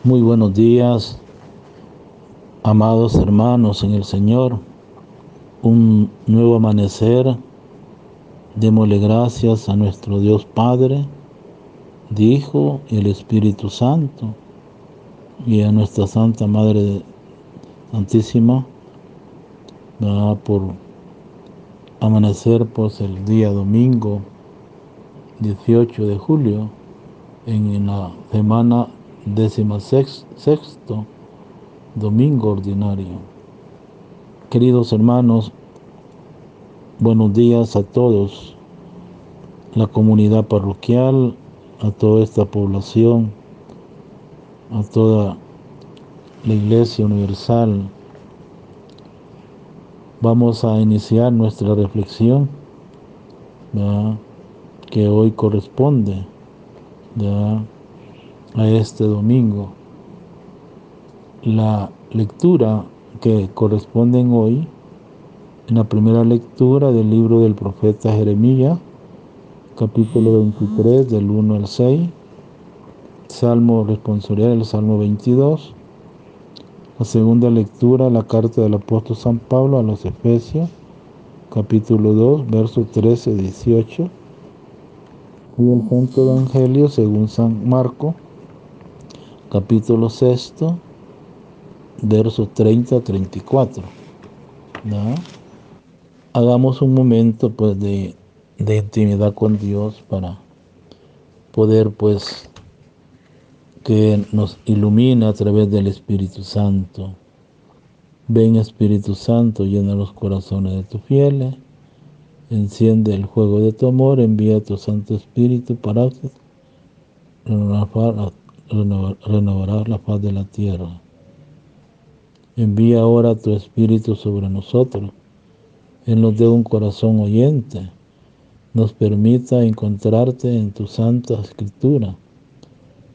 Muy buenos días, amados hermanos en el Señor. Un nuevo amanecer. Démosle gracias a nuestro Dios Padre, Hijo y el Espíritu Santo, y a nuestra Santa Madre Santísima, por amanecer pues el día domingo 18 de julio, en la semana 16º, domingo ordinario. Queridos hermanos, buenos días a todos, la comunidad parroquial, a toda esta población, a toda la Iglesia Universal. Vamos a iniciar nuestra reflexión, que hoy corresponde a este domingo. La lectura que corresponden hoy, en la primera lectura del libro del profeta Jeremías, capítulo 23, del 1 al 6, Salmo responsorial, el Salmo 22. La segunda lectura, la carta del apóstol San Pablo a los Efesios, capítulo 2, versos 13 y 18. Y el Santo Evangelio según San Marco, capítulo 6, versos 30 a 34. Hagamos un momento pues de intimidad con Dios para poder pues que nos ilumina a través del Espíritu Santo. Ven, Espíritu Santo, llena los corazones de tus fieles, enciende el fuego de tu amor, envía tu Santo Espíritu para renovar la paz de la tierra. Envía ahora tu Espíritu sobre nosotros, Él nos dé un corazón oyente, nos permita encontrarte en tu Santa Escritura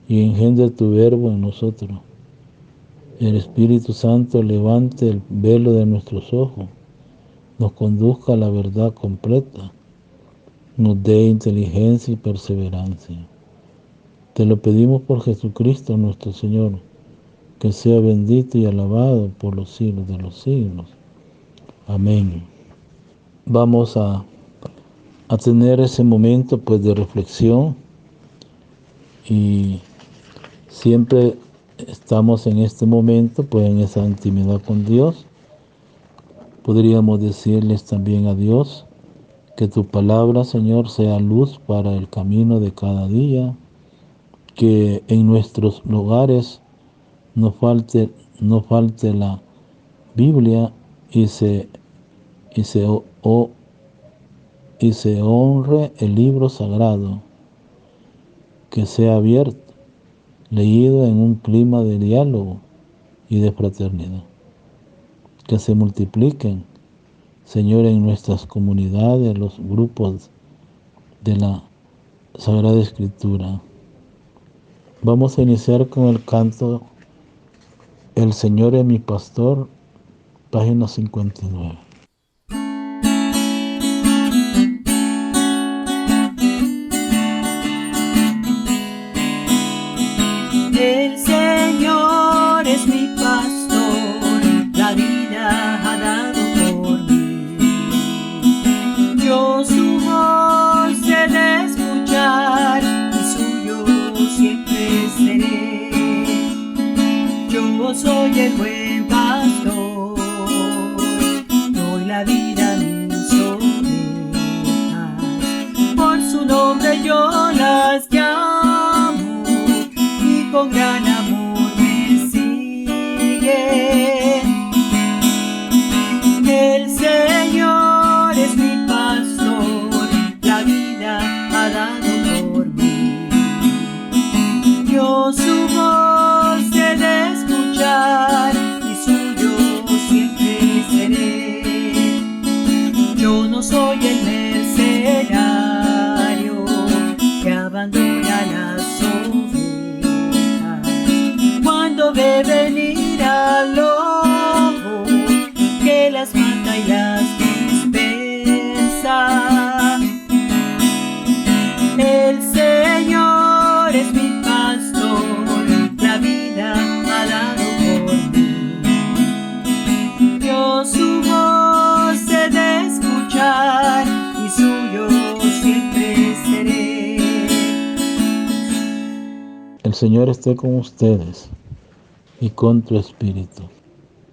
y engendre tu verbo en nosotros. El Espíritu Santo levante el velo de nuestros ojos, nos conduzca a la verdad completa, nos dé inteligencia y perseverancia. Te lo pedimos por Jesucristo nuestro Señor, que sea bendito y alabado por los siglos de los siglos. Amén. Vamos a tener ese momento pues de reflexión, y siempre estamos en este momento pues en esa intimidad con Dios. Podríamos decirles también a Dios que tu palabra, Señor, sea luz para el camino de cada día, que en nuestros hogares no falte la Biblia y se honre el libro sagrado, que sea abierto, leído en un clima de diálogo y de fraternidad. Que se multipliquen, Señor, en nuestras comunidades los grupos de la Sagrada Escritura. Vamos a iniciar con el canto El Señor es mi pastor, página 59. El Señor es mi pastor, la vida ha dado por mí. Yo su voz he de escuchar, y suyo siempre seré. Yo soy el buen pastor, doy la vida a mis ovejas, por su nombre yo las llamo, y con gran amor me sigue. El Señor es mi pastor, la vida ha dado por mí. Yo su voz he de escuchar, y suyo siempre seré. Yo no soy el mercenario que abandona las ovejas cuando ve venir al lobo, que las mata y las dispersa. El Señor es mi pastor, la vida Señor esté con ustedes y con tu espíritu.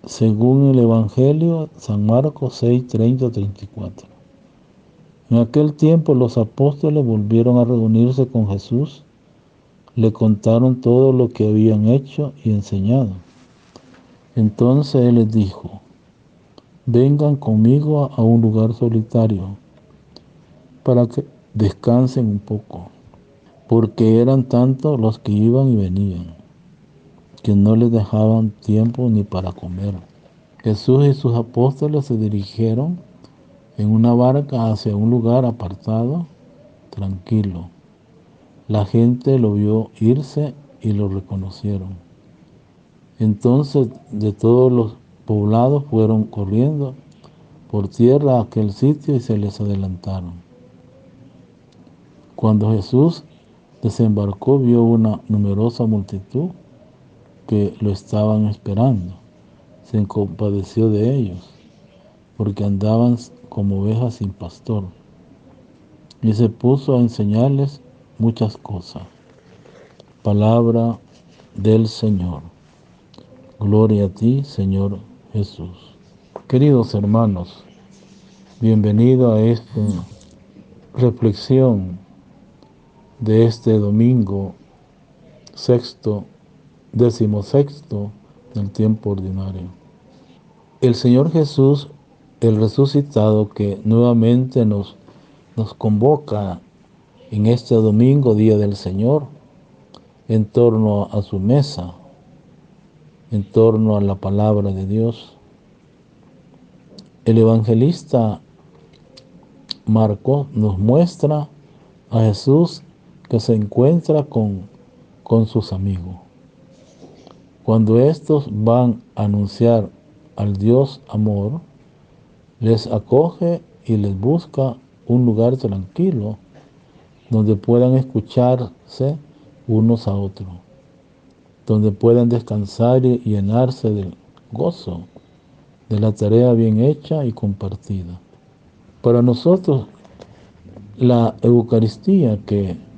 Según el Evangelio, San Marcos 6, 30, 34. En aquel tiempo los apóstoles volvieron a reunirse con Jesús, le contaron todo lo que habían hecho y enseñado. Entonces Él les dijo: vengan conmigo a un lugar solitario para que descansen un poco, porque eran tantos los que iban y venían, que no les dejaban tiempo ni para comer. Jesús y sus apóstoles se dirigieron en una barca hacia un lugar apartado, tranquilo. La gente lo vio irse y lo reconocieron. Entonces de todos los poblados fueron corriendo por tierra a aquel sitio y se les adelantaron. Cuando Jesús desembarcó, vio una numerosa multitud que lo estaban esperando. Se compadeció de ellos, porque andaban como ovejas sin pastor, y se puso a enseñarles muchas cosas. Palabra del Señor. Gloria a ti, Señor Jesús. Queridos hermanos, bienvenido a esta reflexión de este domingo decimosexto del tiempo ordinario. El Señor Jesús, el resucitado, que nuevamente nos convoca en este domingo, Día del Señor, en torno a su mesa, en torno a la palabra de Dios. El evangelista Marcos nos muestra a Jesús que se encuentra con sus amigos. Cuando estos van a anunciar al Dios amor, les acoge y les busca un lugar tranquilo donde puedan escucharse unos a otros, donde puedan descansar y llenarse del gozo de la tarea bien hecha y compartida. Para nosotros, la Eucaristía que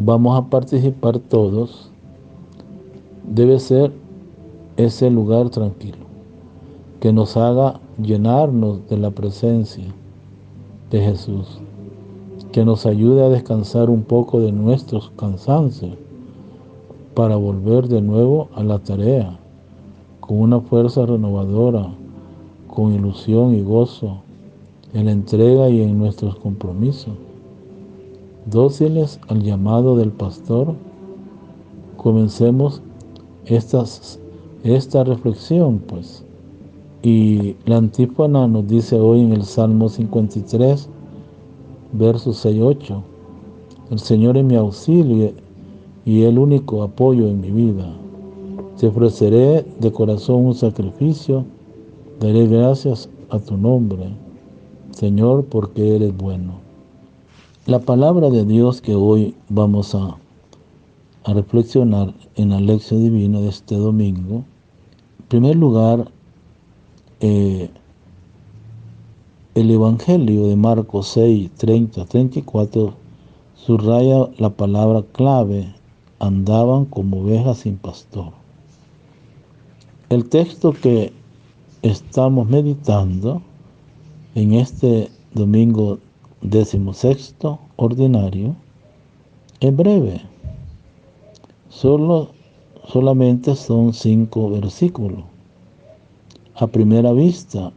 vamos a participar todos debe ser ese lugar tranquilo, que nos haga llenarnos de la presencia de Jesús, que nos ayude a descansar un poco de nuestros cansancios para volver de nuevo a la tarea con una fuerza renovadora, con ilusión y gozo en la entrega y en nuestros compromisos. Dóciles al llamado del pastor, comencemos esta reflexión, pues. Y la antífona nos dice hoy en el Salmo 53, versos 6 y 8, el Señor es mi auxilio y el único apoyo en mi vida. Te ofreceré de corazón un sacrificio, daré gracias a tu nombre, Señor, porque eres bueno. La palabra de Dios que hoy vamos a reflexionar en la lección divina de este domingo, en primer lugar, el Evangelio de Marcos 6, 30, 34 subraya la palabra clave: andaban como ovejas sin pastor. El texto que estamos meditando en este domingo 16º ordinario es breve. Solamente son 5 versículos. A primera vista,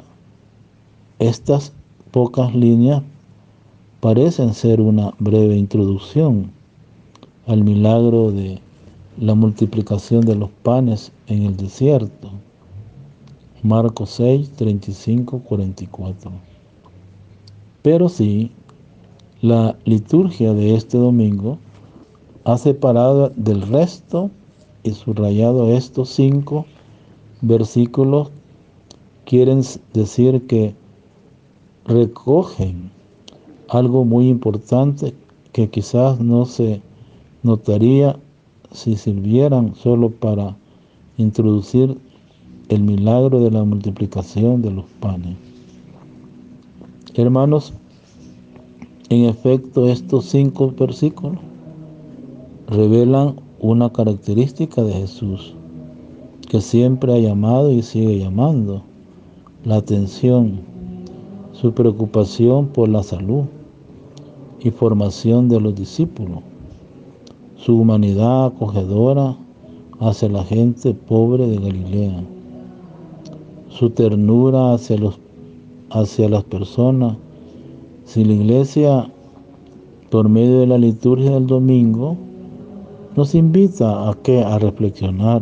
estas pocas líneas parecen ser una breve introducción al milagro de la multiplicación de los panes en el desierto. Marcos 6, 35, 44. Pero sí, la liturgia de este domingo ha separado del resto y subrayado estos 5 versículos. Quieren decir que recogen algo muy importante que quizás no se notaría si sirvieran solo para introducir el milagro de la multiplicación de los panes. Hermanos, en efecto, estos 5 versículos revelan una característica de Jesús, que siempre ha llamado y sigue llamando la atención, su preocupación por la salud y formación de los discípulos, su humanidad acogedora hacia la gente pobre de Galilea, su ternura hacia las personas. Si la Iglesia, por medio de la liturgia del domingo, nos invita a reflexionar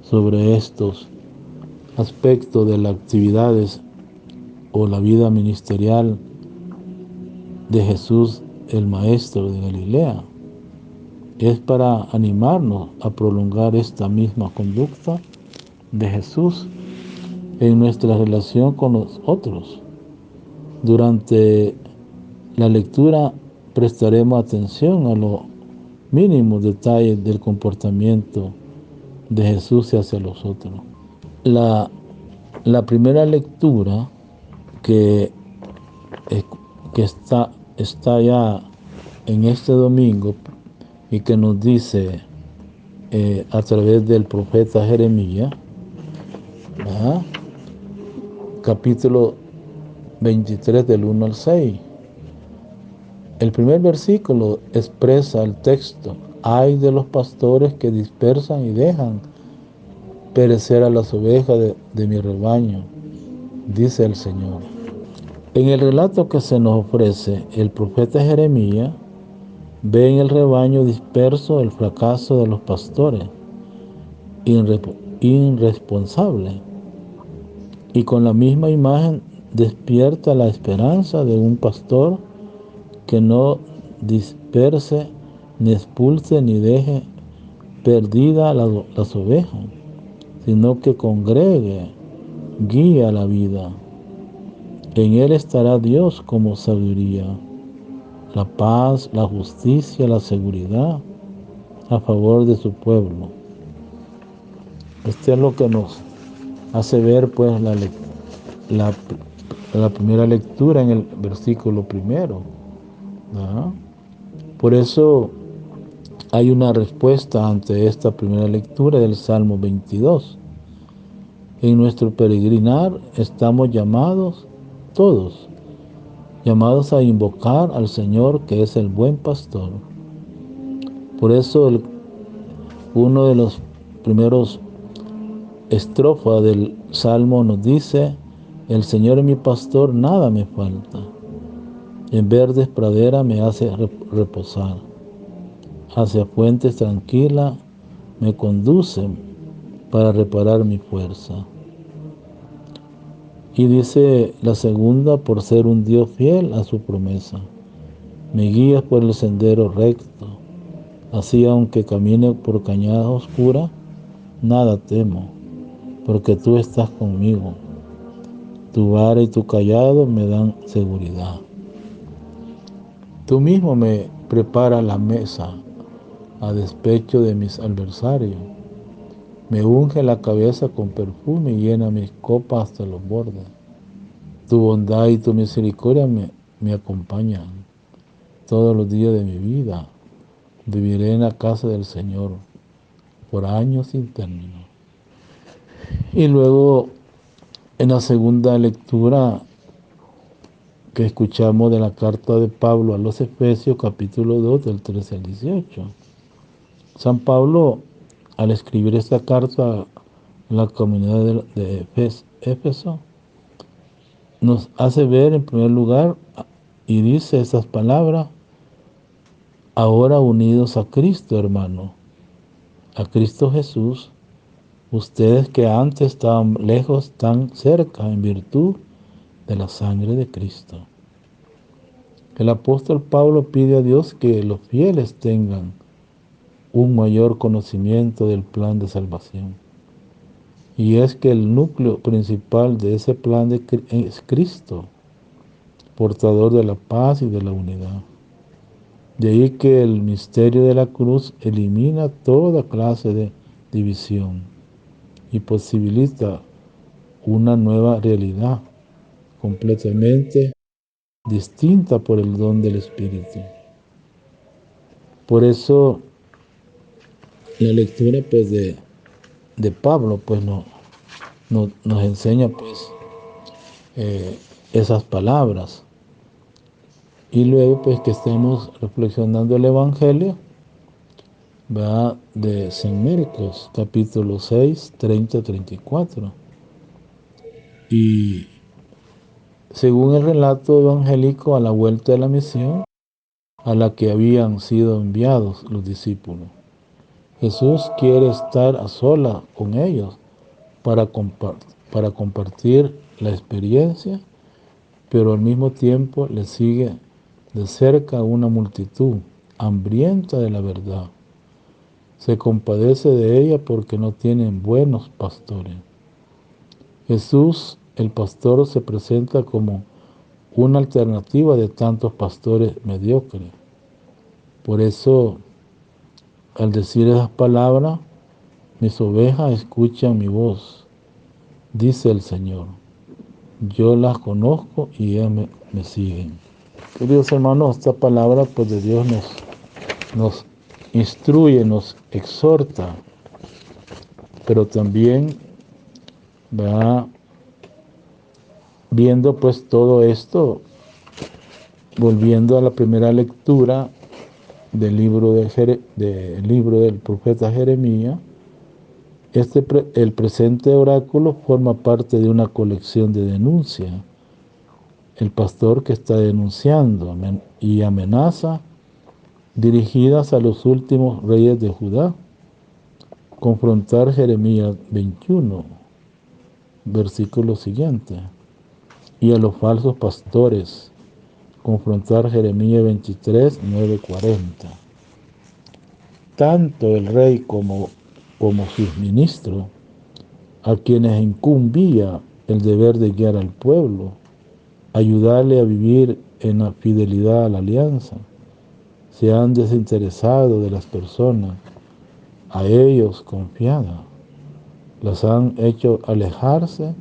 sobre estos aspectos de las actividades o la vida ministerial de Jesús, el Maestro de Galilea, es para animarnos a prolongar esta misma conducta de Jesús en nuestra relación con los otros. Durante la lectura prestaremos atención a los mínimos detalles del comportamiento de Jesús hacia los otros. La primera lectura que está ya en este domingo y que nos dice a través del profeta Jeremías, ¿verdad? Capítulo 23 del 1 al 6. El primer versículo expresa el texto: ay de los pastores que dispersan y dejan perecer a las ovejas de mi rebaño, dice el Señor. En el relato que se nos ofrece, el profeta Jeremías ve en el rebaño disperso el fracaso de los pastores irresponsables, y con la misma imagen despierta la esperanza de un pastor que no disperse, ni expulse, ni deje perdida las ovejas, sino que congregue, guía la vida. En él estará Dios como sabiduría, la paz, la justicia, la seguridad a favor de su pueblo. Este es lo que nos hace ver pues la primera lectura en el versículo primero, ¿verdad? Por eso hay una respuesta ante esta primera lectura del Salmo 22. En nuestro peregrinar estamos todos llamados a invocar al Señor, que es el buen pastor. Por eso uno de los primeros estrofas del Salmo nos dice: el Señor es mi pastor, nada me falta. En verdes praderas me hace reposar. Hacia fuentes tranquilas me conduce para reparar mi fuerza. Y dice la segunda: por ser un Dios fiel a su promesa, me guías por el sendero recto. Así, aunque camine por cañadas oscuras, nada temo, porque tú estás conmigo. Tu vara y tu cayado me dan seguridad. Tú mismo me preparas la mesa a despecho de mis adversarios. Me unge la cabeza con perfume y llena mis copas hasta los bordes. Tu bondad y tu misericordia me acompañan todos los días de mi vida. Viviré en la casa del Señor por años sin término. Y luego, en la segunda lectura que escuchamos de la carta de Pablo a los Efesios, capítulo 2, del 13 al 18. San Pablo, al escribir esta carta a la comunidad de Éfeso, nos hace ver en primer lugar y dice estas palabras: ahora unidos a Cristo, hermano, a Cristo Jesús, ustedes que antes estaban lejos, están cerca en virtud de la sangre de Cristo. El apóstol Pablo pide a Dios que los fieles tengan un mayor conocimiento del plan de salvación. Y es que el núcleo principal de ese plan es Cristo, portador de la paz y de la unidad. De ahí que el misterio de la cruz elimina toda clase de división y posibilita una nueva realidad completamente distinta por el don del Espíritu. Por eso la lectura pues de Pablo pues nos enseña pues esas palabras. Y luego pues que estemos reflexionando el Evangelio, va de San Marcos, capítulo 6, 30-34. Y según el relato evangélico, a la vuelta de la misión a la que habían sido enviados los discípulos, Jesús quiere estar a solas con ellos para compartir la experiencia, pero al mismo tiempo le sigue de cerca una multitud hambrienta de la verdad. Se compadece de ella porque no tienen buenos pastores. Jesús, el pastor, se presenta como una alternativa de tantos pastores mediocres. Por eso, al decir esas palabras, mis ovejas escuchan mi voz, dice el Señor. Yo las conozco y ellas me siguen. Queridos hermanos, esta palabra pues de Dios nos instruye, nos exhorta, pero también va viendo pues todo esto, volviendo a la primera lectura del libro del profeta Jeremías. El presente oráculo forma parte de una colección de denuncias. El pastor que está denunciando y amenaza dirigidas a los últimos reyes de Judá. Confrontar Jeremías 21, versículo siguiente. Y a los falsos pastores. Confrontar Jeremías 23, 9-40. Tanto el rey como sus ministros, a quienes incumbía el deber de guiar al pueblo, ayudarle a vivir en la fidelidad a la alianza, se han desinteresado de las personas a ellos confiadas, las han hecho alejarse,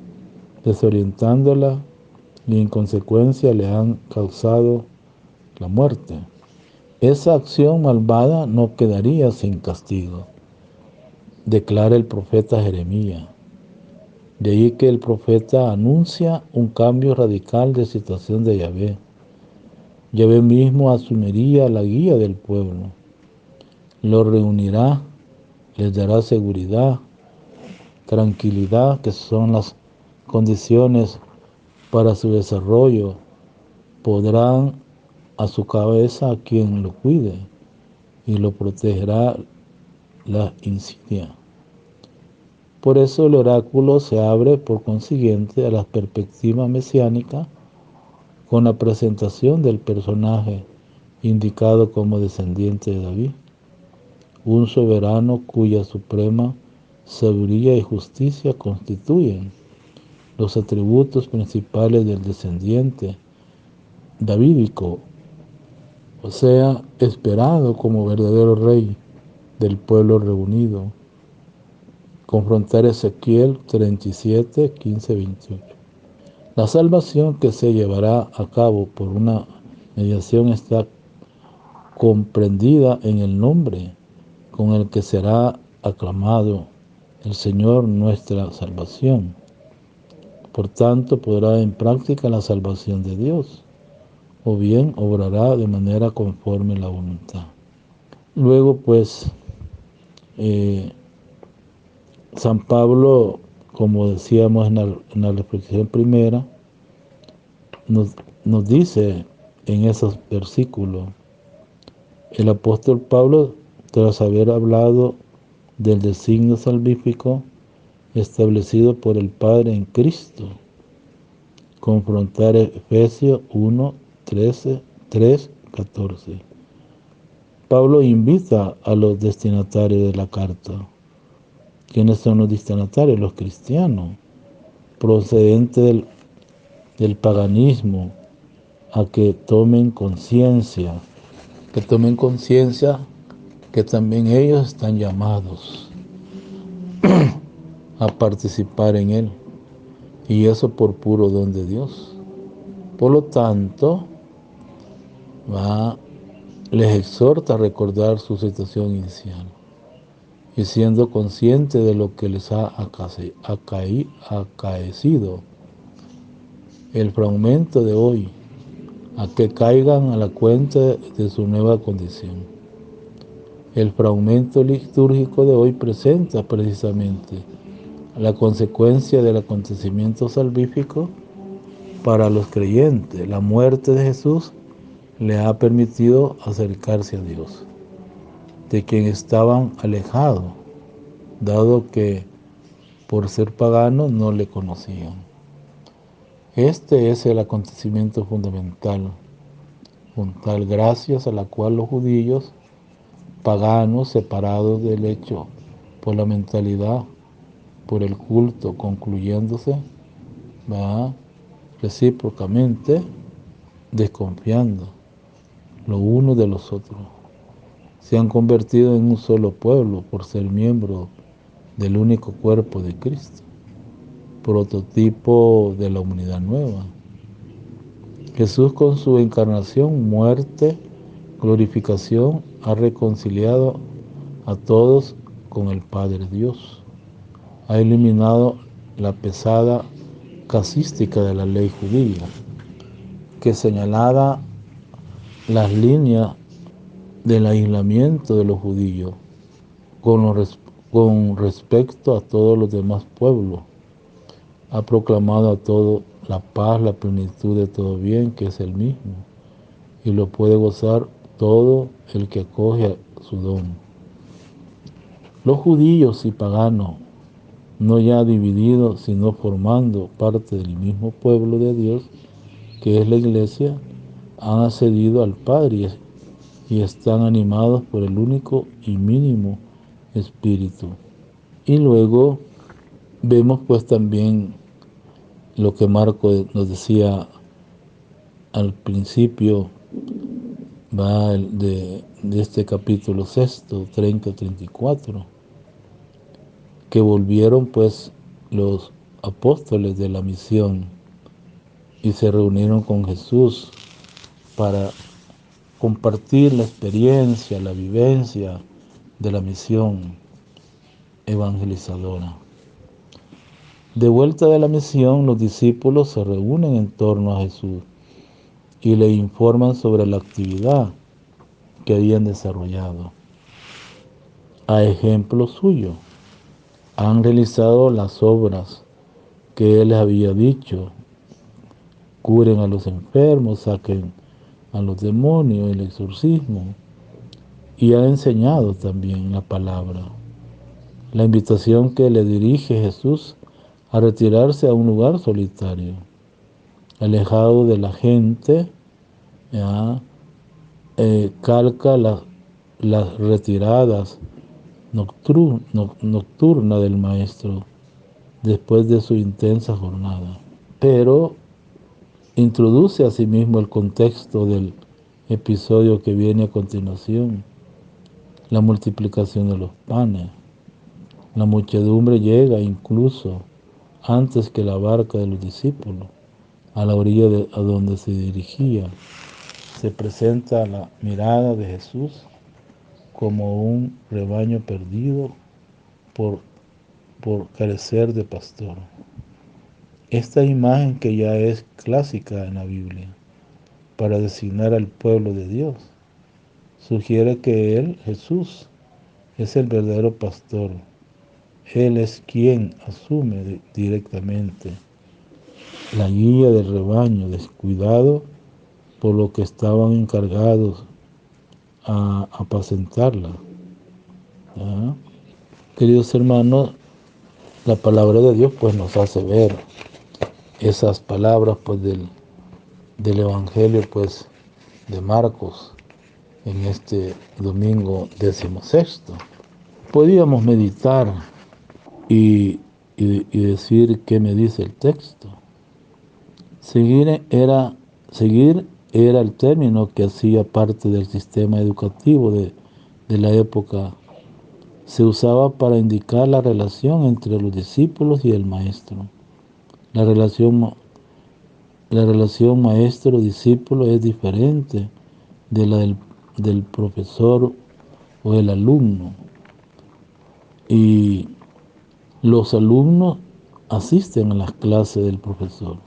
desorientándolas y en consecuencia le han causado la muerte. Esa acción malvada no quedaría sin castigo, declara el profeta Jeremías. De ahí que el profeta anuncia un cambio radical de situación de Yahvé. Yahvé mismo asumiría la guía del pueblo, lo reunirá, les dará seguridad, tranquilidad, que son las condiciones para su desarrollo. Podrán a su cabeza a quien lo cuide y lo protegerá la insignia. Por eso el oráculo se abre por consiguiente a la perspectiva mesiánica con la presentación del personaje indicado como descendiente de David, un soberano cuya suprema sabiduría y justicia constituyen los atributos principales del descendiente davídico, o sea, esperado como verdadero rey del pueblo reunido. Confrontar Ezequiel 37, 15-28. La salvación que se llevará a cabo por una mediación está comprendida en el nombre con el que será aclamado el Señor nuestra salvación. Por tanto, podrá en práctica la salvación de Dios, o bien obrará de manera conforme a la voluntad. Luego, pues, San Pablo, como decíamos en la reflexión primera, nos dice en esos versículos, el apóstol Pablo, tras haber hablado del designio salvífico establecido por el Padre en Cristo, confrontar Efesios 1, 13, 3, 14. Pablo invita a los destinatarios de la carta. ¿Quiénes son los destinatarios? Los cristianos, procedentes del paganismo, a que tomen conciencia, que también ellos están llamados a participar en él, y eso por puro don de Dios. Por lo tanto, les exhorta a recordar su situación inicial. y siendo consciente de lo que les ha acaecido, el fragmento de hoy, a que caigan a la cuenta de su nueva condición. El fragmento litúrgico de hoy presenta precisamente la consecuencia del acontecimiento salvífico para los creyentes. La muerte de Jesús le ha permitido acercarse a Dios, de quien estaban alejados, dado que por ser paganos no le conocían. Este es el acontecimiento fundamental, gracias a la cual los judíos paganos, separados del hecho por la mentalidad, por el culto, concluyéndose, ¿verdad?, recíprocamente, desconfiando lo uno de los otros. Se han convertido en un solo pueblo por ser miembros del único cuerpo de Cristo, prototipo de la humanidad nueva. Jesús, con su encarnación, muerte, glorificación, ha reconciliado a todos con el Padre Dios. Ha eliminado la pesada casística de la ley judía, que señalaba las líneas del aislamiento de los judíos con respecto a todos los demás pueblos. Ha proclamado a todos la paz, la plenitud de todo bien, que es el mismo, y lo puede gozar todo el que acoge su don. Los judíos y paganos, no ya divididos, sino formando parte del mismo pueblo de Dios, que es la Iglesia, han accedido al Padre y están animados por el único y mínimo Espíritu. Y luego vemos pues también lo que Marcos nos decía al principio, de este capítulo 6, 30-34, que volvieron pues los apóstoles de la misión y se reunieron con Jesús para compartir la experiencia, la vivencia de la misión evangelizadora. De vuelta de la misión, los discípulos se reúnen en torno a Jesús y le informan sobre la actividad que habían desarrollado. A ejemplo suyo, han realizado las obras que Él les había dicho: curen a los enfermos, saquen a los demonios, el exorcismo, y ha enseñado también la palabra. La invitación que le dirige Jesús a retirarse a un lugar solitario, alejado de la gente, calca las retiradas nocturnas del Maestro después de su intensa jornada. Pero introduce asimismo el contexto del episodio que viene a continuación: la multiplicación de los panes. La muchedumbre llega incluso antes que la barca de los discípulos a la orilla a donde se dirigía. Se presenta la mirada de Jesús como un rebaño perdido por carecer de pastor. Esta imagen, que ya es clásica en la Biblia para designar al pueblo de Dios, sugiere que Él, Jesús, es el verdadero pastor. Él es quien asume directamente la guía del rebaño, descuidado por lo que estaban encargados a apacentarla. Queridos hermanos, la palabra de Dios pues nos hace ver esas palabras pues del Evangelio pues de Marcos en este domingo 16. Podíamos meditar y decir qué me dice el texto. Seguir era el término que hacía parte del sistema educativo de la época. Se usaba para indicar la relación entre los discípulos y el maestro. La relación maestro-discípulo es diferente de la del profesor o el alumno. y los alumnos asisten a las clases del profesor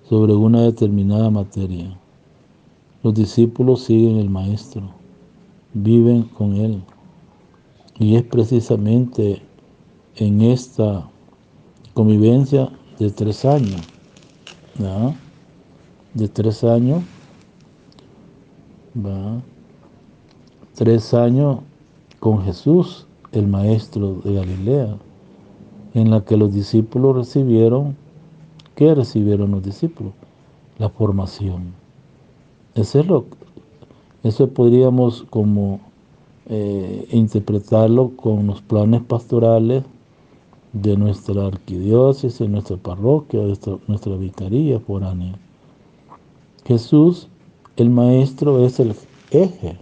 sobre una determinada materia. Los discípulos siguen el maestro, viven con él. Y es precisamente en esta convivencia de 3 años, ¿verdad? De 3 años, ¿verdad? 3 años con Jesús, el maestro de Galilea, en la que los discípulos recibieron, ¿qué recibieron los discípulos? La formación. Eso podríamos como interpretarlo con los planes pastorales de nuestra arquidiócesis, de nuestra parroquia, de nuestra vicaría foránea. Jesús, el Maestro, es el eje,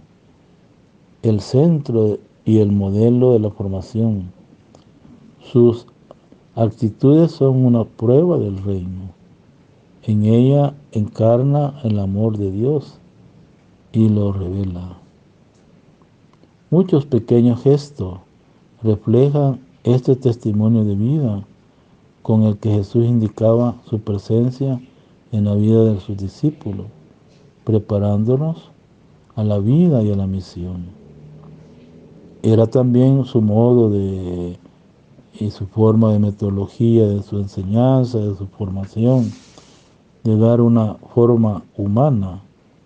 el centro y el modelo de la formación. Sus actitudes son una prueba del reino. En ella encarna el amor de Dios y lo revela. Muchos pequeños gestos reflejan este testimonio de vida con el que Jesús indicaba su presencia en la vida de sus discípulos, preparándonos a la vida y a la misión. Era también su modo y su forma de metodología de su enseñanza, de su formación, de dar una forma humana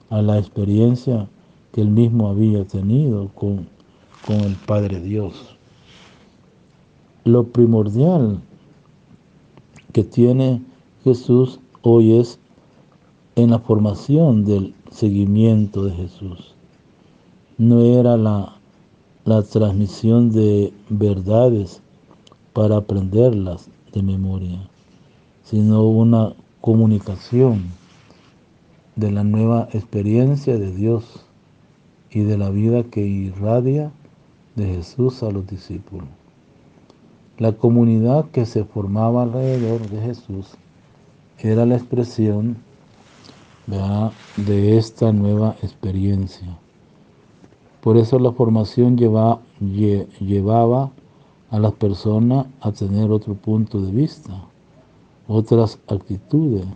a la experiencia que él mismo había tenido con el Padre Dios. Lo primordial que tiene Jesús hoy es en la formación del seguimiento de Jesús. No era la transmisión de verdades para aprenderlas de memoria, sino una comunicación de la nueva experiencia de Dios y de la vida que irradia de Jesús a los discípulos. La comunidad que se formaba alrededor de Jesús era la expresión, ¿verdad?, de esta nueva experiencia. Por eso la formación llevaba a las personas a tener otro punto de vista, otras actitudes.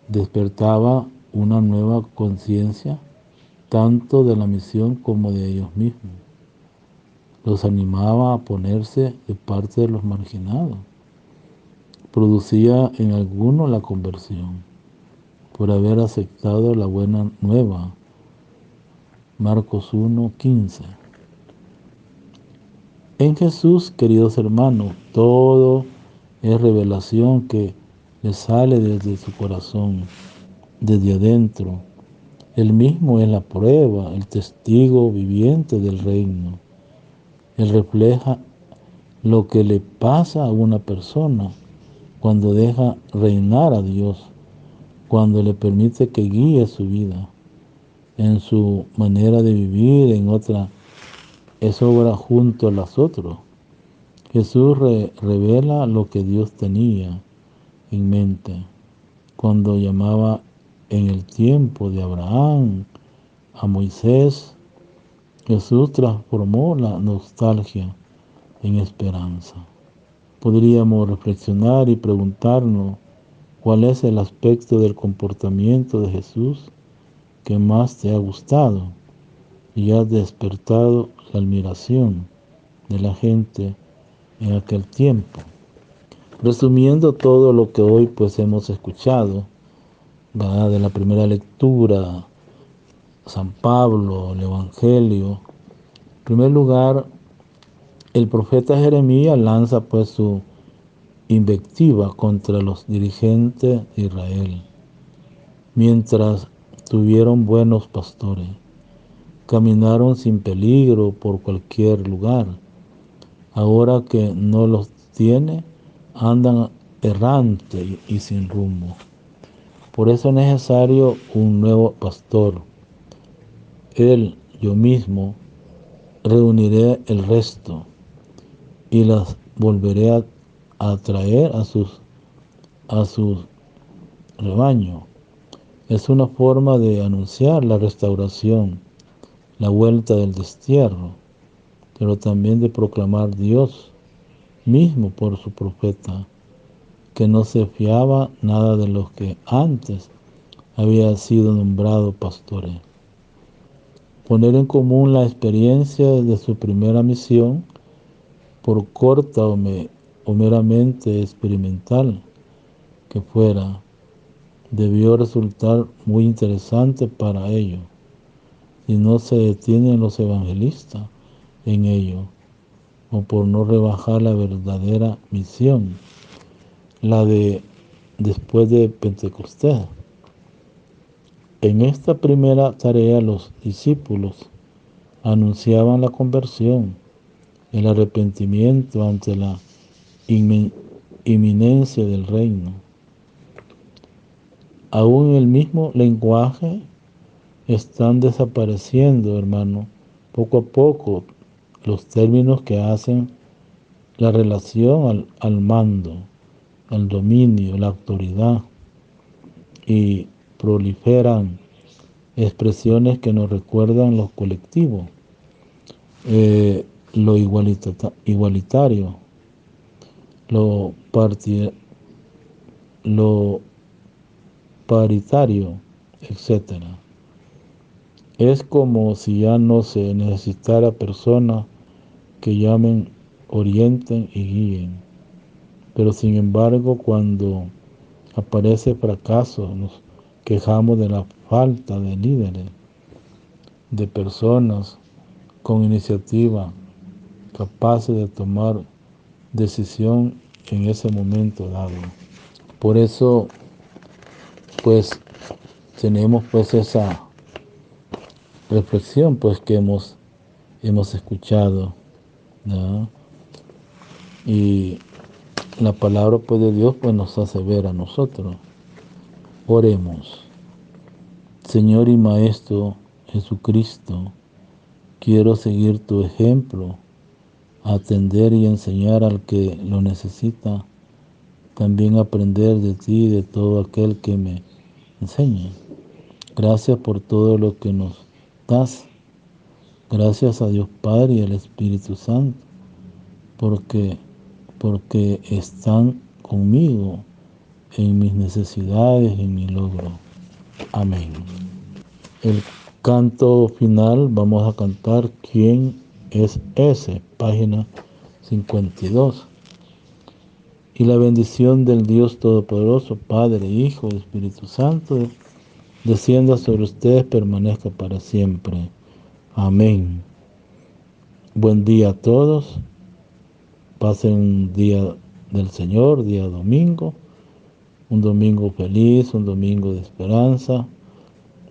Despertaba una nueva conciencia tanto de la misión como de ellos mismos. Los animaba a ponerse de parte de los marginados. Producía en algunos la conversión por haber aceptado la buena nueva. Marcos 1:15. En Jesús, queridos hermanos, todo es revelación que le sale desde su corazón, desde adentro. Él mismo es la prueba, el testigo viviente del reino. Él refleja lo que le pasa a una persona cuando deja reinar a Dios, cuando le permite que guíe su vida, en su manera de vivir, en otra, es obra junto a las otras. Jesús revela lo que Dios tenía en mente cuando llamaba en el tiempo de Abraham a Moisés. Jesús transformó la nostalgia en esperanza. Podríamos reflexionar y preguntarnos cuál es el aspecto del comportamiento de Jesús que más te ha gustado y ha despertado la admiración de la gente en aquel tiempo. Resumiendo todo lo que hoy pues hemos escuchado, ¿verdad?, de la primera lectura, San Pablo, el Evangelio. En primer lugar, el profeta Jeremías lanza pues su invectiva contra los dirigentes de Israel, mientras tuvieron buenos pastores, caminaron sin peligro por cualquier lugar. Ahora que no los tiene, andan errantes y sin rumbo. Por eso es necesario un nuevo pastor. Él, yo mismo, reuniré el resto y las volveré a traer a sus rebaños. Es una forma de anunciar la restauración, la vuelta del destierro. pero también de proclamar Dios mismo por su profeta, que no se fiaba nada de los que antes había sido nombrado pastores. Poner en común la experiencia de su primera misión, por corta o meramente experimental que fuera, debió resultar muy interesante para ello, si no se detienen los evangelistas en ello, o por no rebajar la verdadera misión, la de después de Pentecostés. En esta primera tarea los discípulos anunciaban la conversión, el arrepentimiento ante la inminencia del reino. Aún en el mismo lenguaje están desapareciendo, hermano, poco a poco los términos que hacen la relación al mando, al dominio, la autoridad, y proliferan expresiones que nos recuerdan lo colectivo, lo igualitario, lo paritario, etc. Es como si ya no se necesitara personas que llamen, orienten y guíen. Pero sin embargo, cuando aparece fracaso, nos quejamos de la falta de líderes, de personas con iniciativa, capaces de tomar decisión en ese momento dado. Por eso, pues, tenemos pues esa reflexión pues que hemos escuchado, ¿no? Y la palabra pues de Dios pues nos hace ver a nosotros. Oremos. Señor y Maestro Jesucristo, quiero seguir tu ejemplo, atender y enseñar al que lo necesita, también aprender de ti y de todo aquel que me enseñe. Gracias por todo lo que nos das. Gracias a Dios Padre y al Espíritu Santo, porque están conmigo en mis necesidades, en mi logro. Amén. El canto final vamos a cantar ¿Quién es ese? Página 52. Y la bendición del Dios Todopoderoso, Padre, Hijo y Espíritu Santo, descienda sobre ustedes, permanezca para siempre. Amén. Buen día a todos. Pasen un día del Señor, día domingo. Un domingo feliz, un domingo de esperanza,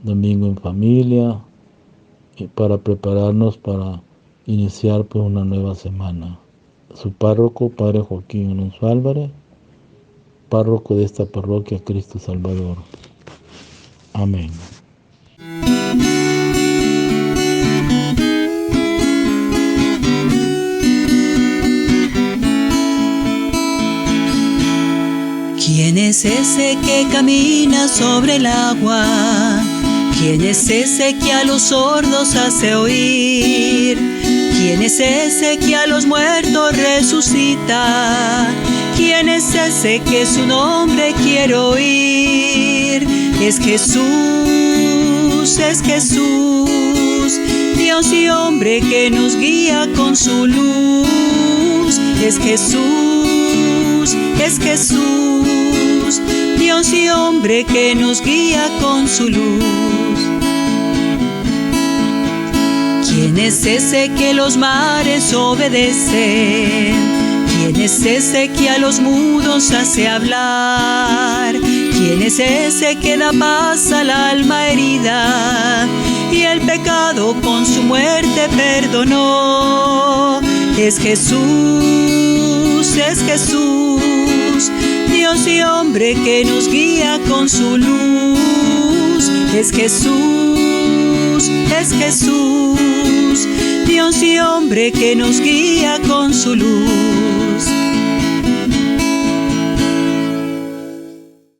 domingo en familia, y para prepararnos para iniciar pues una nueva semana. Su párroco, Padre Joaquín Alonso Álvarez, párroco de esta parroquia Cristo Salvador. Amén. ¿Quién es ese que camina sobre el agua? ¿Quién es ese que a los sordos hace oír? ¿Quién es ese que a los muertos resucita? ¿Quién es ese que su nombre quiero oír? Es Jesús, Dios y hombre que nos guía con su luz. Es Jesús, Dios y hombre que nos guía con su luz. ¿Quién es ese que los mares obedece? ¿Quién es ese que a los mudos hace hablar? ¿Quién es ese que da paz al alma herida y el pecado con su muerte perdonó? Es Jesús, Dios y hombre que nos guía con su luz. Es Jesús, Dios y hombre que nos guía con su luz.